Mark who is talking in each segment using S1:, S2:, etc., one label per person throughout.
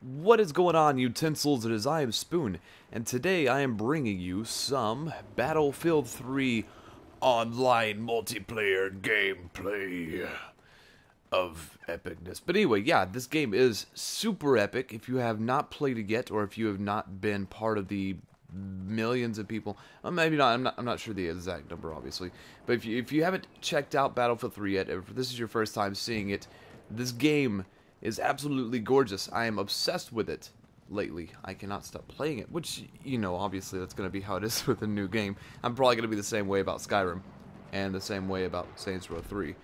S1: What is going on, Utensils? It is I am Spoon, and today I am bringing you some Battlefield 3 online multiplayer gameplay of epicness. But anyway, yeah, this game is super epic. If you have not played it yet, or if you have not been part of the millions of people, maybe not. I'm not sure the exact number, obviously. But if you haven't checked out Battlefield 3 yet, if this is your first time seeing it, this game is absolutely gorgeous. I am obsessed with it lately. I cannot stop playing it, which, you know, obviously that's going to be how it is with a new game. I'm probably going to be the same way about Skyrim, and the same way about Saints Row 3,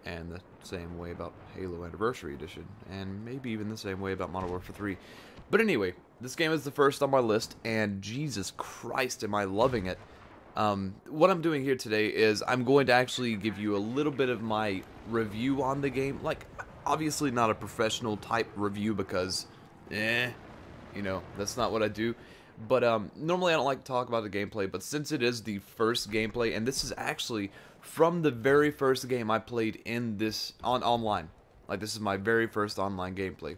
S1: and the same way about Halo Anniversary Edition, and maybe even the same way about Modern Warfare 3. But anyway, this game is the first on my list, and Jesus Christ, am I loving it. What I'm doing here today is I'm going to actually give you a little bit of my review on the game. Like, obviously not a professional type review because, you know, that's not what I do. But normally I don't like to talk about the gameplay, but since it is the first gameplay, and this is actually from the very first game I played in this, online. Like, this is my very first online gameplay.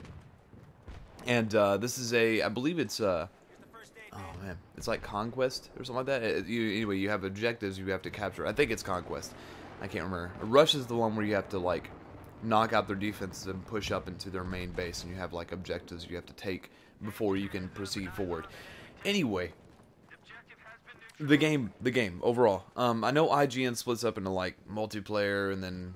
S1: And this is I believe it's, oh man, it's like Conquest or something like that. Anyway, you have objectives you have to capture. I think it's Conquest. I can't remember. Rush is the one where you have to, like, knock out their defenses and push up into their main base, and you have like objectives you have to take before you can proceed forward. Anyway, the game overall. I know IGN splits up into like multiplayer and then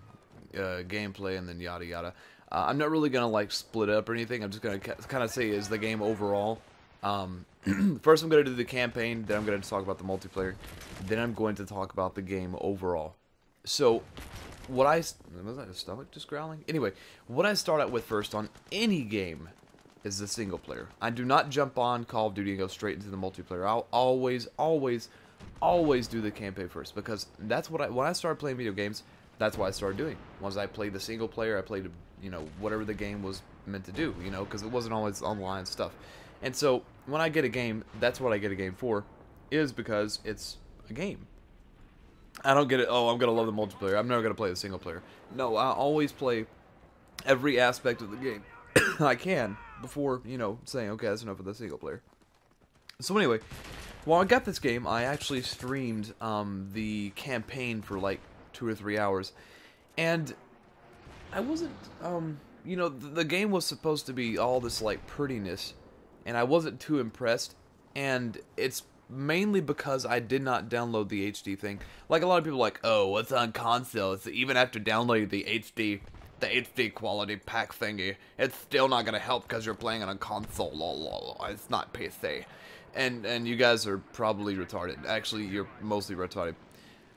S1: gameplay and then yada yada. I'm not really gonna like split up or anything. I'm just gonna kind of say is the game overall. First I'm gonna do the campaign, then I'm gonna talk about the multiplayer, then I'm going to talk about the game overall. So was that a stomach just growling? Anyway, what I start out with first on any game is the single player. I do not jump on Call of Duty and go straight into the multiplayer. I'll always do the campaign first, because that's what when I started playing video games, that's what I started doing. Once I played the single player, I played, you know, whatever the game was meant to do, you know, because it wasn't always online stuff. And so when I get a game, that's what I get a game for, is because it's a game. I don't get it, oh, I'm going to love the multiplayer, I'm never going to play the single player. No, I always play every aspect of the game I can before, you know, saying, okay, that's enough of the single player. So anyway, while I got this game, I actually streamed the campaign for like 2 or 3 hours. And I wasn't, you know, the game was supposed to be all this like prettiness, and I wasn't too impressed, and it's mainly because I did not download the HD thing. Like, a lot of people are like, oh, what's on console? It's even after downloading the HD quality pack thingy, it's still not gonna help because you're playing on a console. Lol, it's not PC. And you guys are probably retarded. Actually, you're mostly retarded.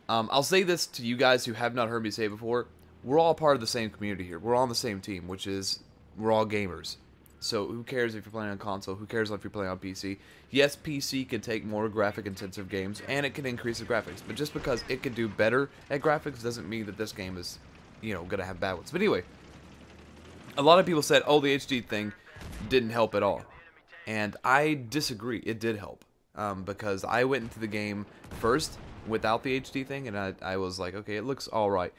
S1: I'll say this to you guys who have not heard me say before. We're all part of the same community here. We're all on the same team, which is we're all gamers. So who cares if you're playing on console? Who cares if you're playing on PC? Yes, PC can take more graphic-intensive games, and it can increase the graphics. But just because it can do better at graphics doesn't mean that this game is, you know, gonna have bad ones. But anyway, a lot of people said, oh, the HD thing didn't help at all. And I disagree. It did help. Because I went into the game first without the HD thing, and I was like, okay, it looks alright.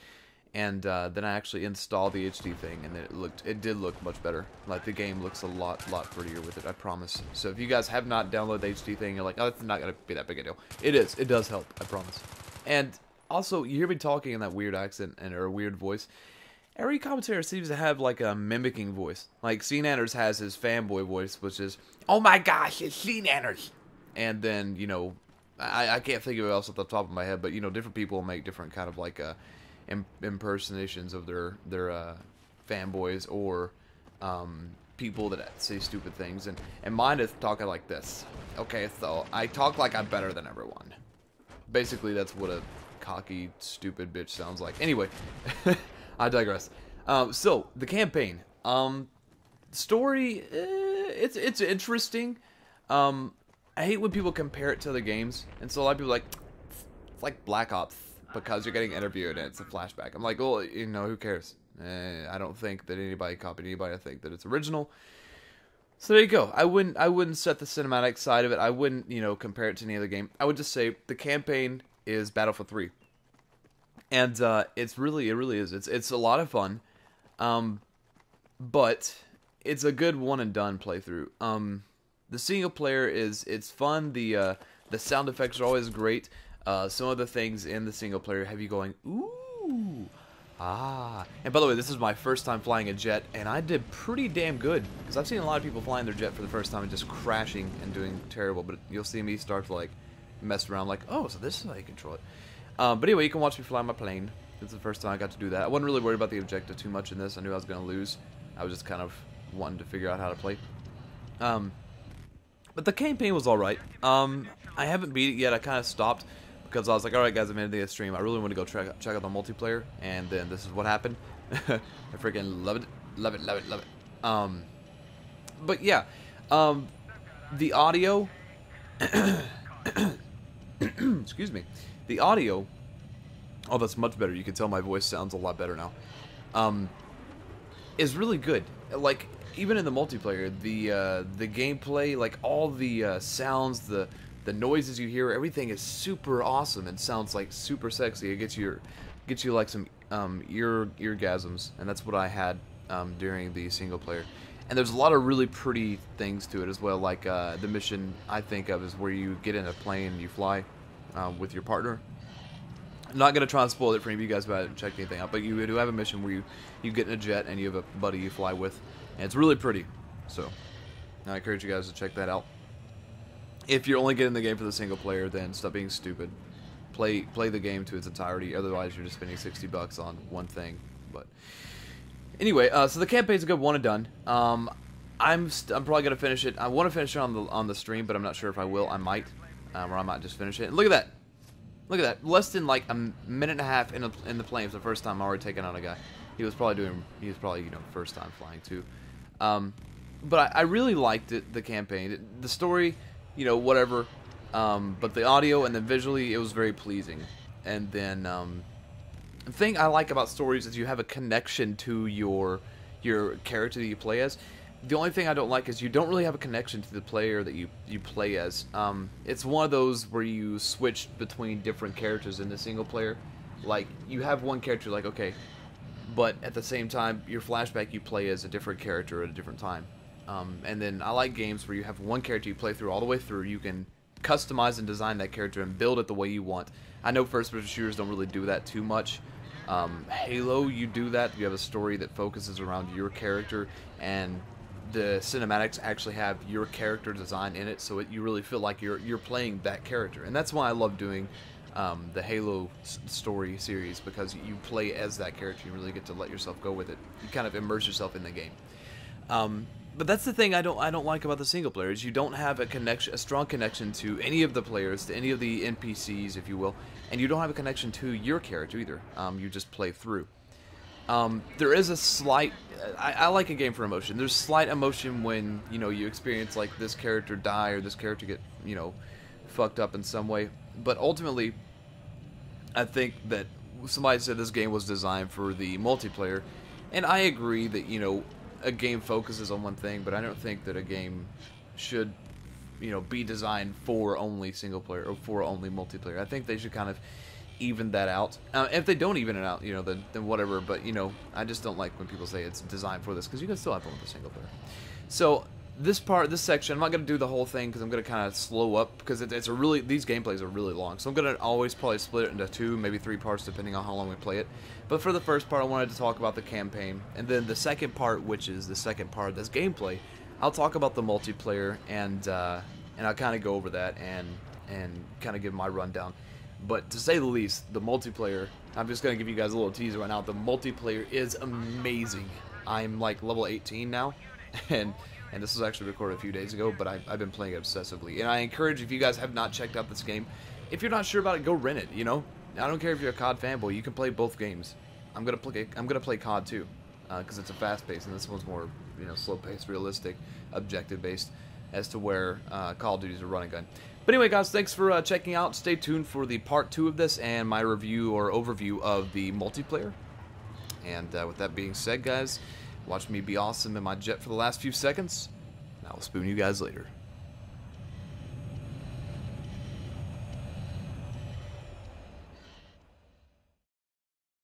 S1: And then I actually installed the HD thing, and it did look much better. Like, the game looks a lot prettier with it, I promise. So if you guys have not downloaded the HD thing, you're like, oh, it's not gonna be that big a deal. It is. It does help, I promise. And also, you hear me talking in that weird accent or a weird voice. Every commentator seems to have like a mimicking voice. Like, Anders has his fanboy voice, which is, oh my gosh, it's Anders. And then, you know, I can't think of it else off the top of my head, but, you know, different people make different kind of like impersonations of their fanboys or people that say stupid things, and mine is talking like this. Okay, so I talk like I'm better than everyone. Basically, that's what a cocky, stupid bitch sounds like. Anyway, I digress. So the campaign, story, it's interesting. I hate when people compare it to other games, and so a lot of people are like, it's like Black Ops, because you're getting interviewed and it's a flashback. I'm like, well, you know, who cares? I don't think that anybody copied anybody. I think that it's original. So there you go. I wouldn't set the cinematic side of it. I wouldn't, compare it to any other game. I would just say the campaign is Battlefield 3. And it really is. It's a lot of fun. But it's a good one and done playthrough. The single player it's fun. The sound effects are always great. Some of the things in the single player have you going, ooh, ah. And by the way, this is my first time flying a jet, and I did pretty damn good. Because I've seen a lot of people flying their jet for the first time and just crashing and doing terrible. But you'll see me start to, like, mess around like, oh, so this is how you control it. But anyway, you can watch me fly my plane. This is the first time I got to do that. I wasn't really worried about the objective too much in this. I knew I was going to lose. I was just kind of wanting to figure out how to play. But the campaign was alright. I haven't beat it yet. I kind of stopped because I was like, alright guys, I'm ending the stream. I really want to go check out the multiplayer. And then this is what happened. I freaking loved it. Love it, love it, love it. But yeah. The audio... excuse me. The audio... Oh, that's much better. You can tell my voice sounds a lot better now. Is really good. Like, even in the multiplayer, the gameplay, like all the sounds, the noises you hear, everything is super awesome and sounds like super sexy. It gets you like some eargasms, and that's what I had during the single player. And there's a lot of really pretty things to it as well. Like the mission I think of is where you get in a plane and you fly with your partner. I'm not going to try and spoil it for any of you guys, but I haven't checked anything out. But you do have a mission where you get in a jet and you have a buddy you fly with. And it's really pretty. So, I encourage you guys to check that out. If you're only getting the game for the single player, then stop being stupid. Play the game to its entirety. Otherwise, you're just spending $60 on one thing. But anyway, so the campaign's a good one and done. I'm probably going to finish it. I want to finish it on the stream, but I'm not sure if I will. I might. Or I might just finish it. And look at that. Look at that. Less than like a minute and a half in the plane. It's the first time I already taken out a guy. He was probably first time flying too. But I really liked it, the campaign. The story, whatever. But the audio and then visually, it was very pleasing. And then the thing I like about stories is you have a connection to your character that you play as. The only thing I don't like is you don't really have a connection to the player that you play as. It's one of those where you switch between different characters in the single player. Like, you have one character, like, okay, but at the same time, your flashback you play as a different character at a different time. And then I like games where you have one character you play through all the way through. You can customize and design that character and build it the way you want. I know first-person shooters don't really do that too much. Halo, you do that. You have a story that focuses around your character, and the cinematics actually have your character design in it, so you really feel like you're playing that character. And that's why I love doing the Halo story series, because you play as that character. You really get to let yourself go with it. You kind of immerse yourself in the game. But that's the thing I don't like about the single player, is you don't have a strong connection to any of the players, to any of the NPCs, if you will, and you don't have a connection to your character either. You just play through. There is a slight... I like a game for emotion. There's slight emotion when, you experience, like, this character die or this character get, fucked up in some way. But ultimately, I think that somebody said this game was designed for the multiplayer. And I agree that, a game focuses on one thing, but I don't think that a game should, be designed for only single player or for only multiplayer. I think they should kind of even that out. If they don't even it out, then whatever. But I just don't like when people say it's designed for this, because you can still have fun with the single player. So this section, I'm not gonna do the whole thing because I'm gonna kind of slow up, because these gameplays are really long. So I'm gonna always probably split it into 2, maybe 3 parts depending on how long we play it. But for the first part, I wanted to talk about the campaign, and then the second part, which is the second part of this gameplay, I'll talk about the multiplayer, and I'll kind of go over that and kind of give my rundown. But to say the least, the multiplayer, I'm just going to give you guys a little teaser right now. The multiplayer is amazing. I'm like level 18 now, and this was actually recorded a few days ago, but I've been playing it obsessively. And I encourage, if you guys have not checked out this game, if you're not sure about it, go rent it, I don't care if you're a COD fanboy, you can play both games. I'm gonna play COD too, because it's a fast-paced, and this one's more, slow-paced, realistic, objective-based, as to where Call of Duty is a run and gun. But anyway, guys, thanks for checking out. Stay tuned for the part 2 of this and my review or overview of the multiplayer. And with that being said, guys, watch me be awesome in my jet for the last few seconds. I will spoon you guys later.